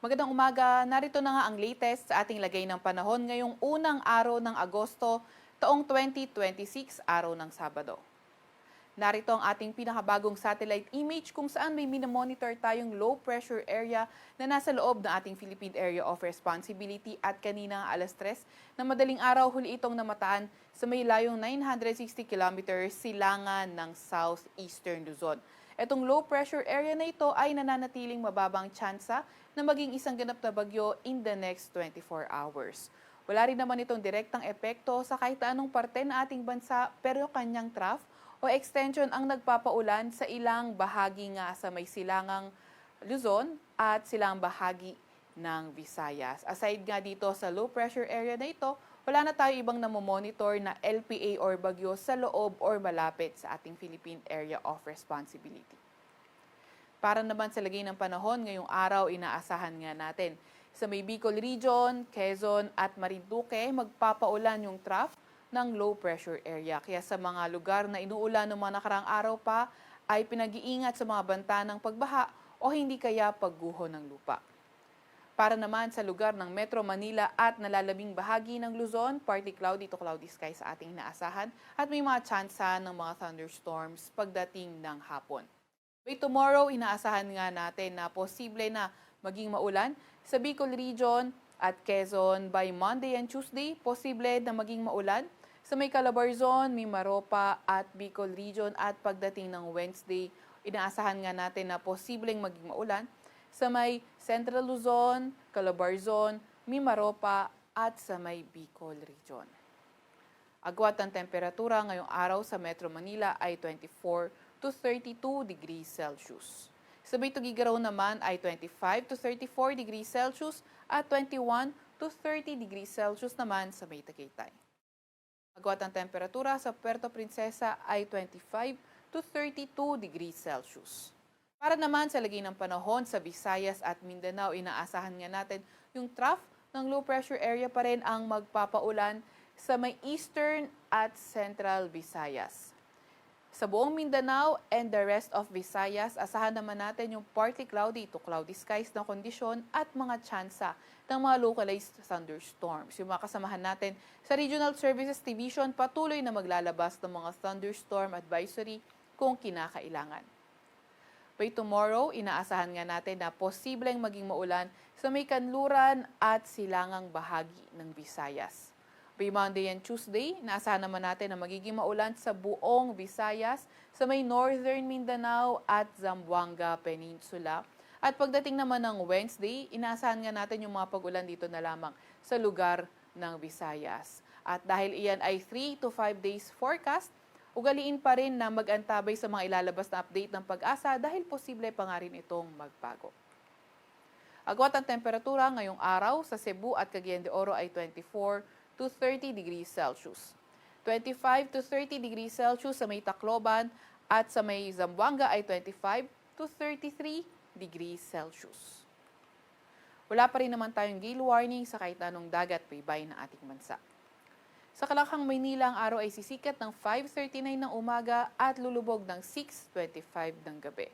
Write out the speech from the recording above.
Magandang umaga, narito na nga ang latest sa ating lagay ng panahon ngayong unang araw ng Agosto, taong 2026, araw ng Sabado. Narito ang ating pinakabagong satellite image kung saan may minomonitor tayong low pressure area na nasa loob ng ating Philippine Area of Responsibility at kanina alas 3 na madaling araw huli itong namataan sa may layong 960 kilometers silangan ng southeastern Luzon. Itong low pressure area na ito ay nananatiling mababang tsansa na maging isang ganap na bagyo in the next 24 hours. Wala rin naman itong direktang epekto sa kahit anong parte ng ating bansa pero kanyang trough o extension ang nagpapaulan sa ilang bahagi nga sa may silangang Luzon at silang bahagi ng Visayas. Aside nga dito sa low pressure area na ito, wala na tayo ibang namomonitor na LPA or bagyo sa loob or malapit sa ating Philippine Area of Responsibility. Para naman sa lagay ng panahon, ngayong araw inaasahan nga natin sa may Bicol Region, Quezon at Marinduque, magpapaulan yung trough ng low pressure area. Kaya sa mga lugar na inuulan ng mga nakaraang araw pa, ay pinag-iingat sa mga banta ng pagbaha o hindi kaya pagguho ng lupa. Para naman sa lugar ng Metro Manila at nalalabing bahagi ng Luzon, partly cloudy to cloudy sky sa ating inaasahan at may mga tsansa ng mga thunderstorms pagdating ng hapon. By tomorrow, inaasahan nga natin na posible na maging maulan sa Bicol Region at Quezon. By Monday and Tuesday, posible na maging maulan sa may Calabarzon, Mimaropa at Bicol Region at pagdating ng Wednesday, inaasahan nga natin na posibleng maging maulan sa may Central Luzon, Calabarzon, Mimaropa at sa may Bicol Region. Agwat ng temperatura ngayong araw sa Metro Manila ay 24 to 32 degrees Celsius. Sa may Tugigaraw naman ay 25 to 34 degrees Celsius at 21 to 30 degrees Celsius naman sa may Tagaytay. Agwat ng temperatura sa Puerto Princesa ay 25 to 32 degrees Celsius. Para naman sa lagay ng panahon sa Visayas at Mindanao, inaasahan nga natin yung trough ng low pressure area pa rin ang magpapaulan sa may Eastern at Central Visayas. Sa buong Mindanao and the rest of Visayas, asahan naman natin yung partly cloudy to cloudy skies na kondisyon at mga tsansa ng mga localized thunderstorms. Yung mga kasamahan natin sa Regional Services Division patuloy na maglalabas ng mga thunderstorm advisory kung kinakailangan. By tomorrow, inaasahan nga natin na posibleng maging maulan sa may kanluran at silangang bahagi ng Visayas. By Monday and Tuesday, inaasahan naman natin na magiging maulan sa buong Visayas, sa may Northern Mindanao at Zamboanga Peninsula. At pagdating naman ng Wednesday, inaasahan nga natin yung mga pag-ulan dito na lamang sa lugar ng Visayas. At dahil iyan ay 3 to 5 days forecast, ugaliin pa rin na mag-antabay sa mga ilalabas na update ng Pag-asa dahil posible pa nga rin itong magbago. Agwat ang temperatura ngayong araw sa Cebu at Cagayan de Oro ay 24 to 30 degrees Celsius. 25 to 30 degrees Celsius sa may Tacloban at sa may Zamboanga ay 25 to 33 degrees Celsius. Wala pa rin naman tayong gale warning sa kahit anong dagat baybay ng ating bansa. Sa Kalakhang, Maynila, ang araw ay sisikat ng 5:39 ng umaga at lulubog ng 6:25 ng gabi.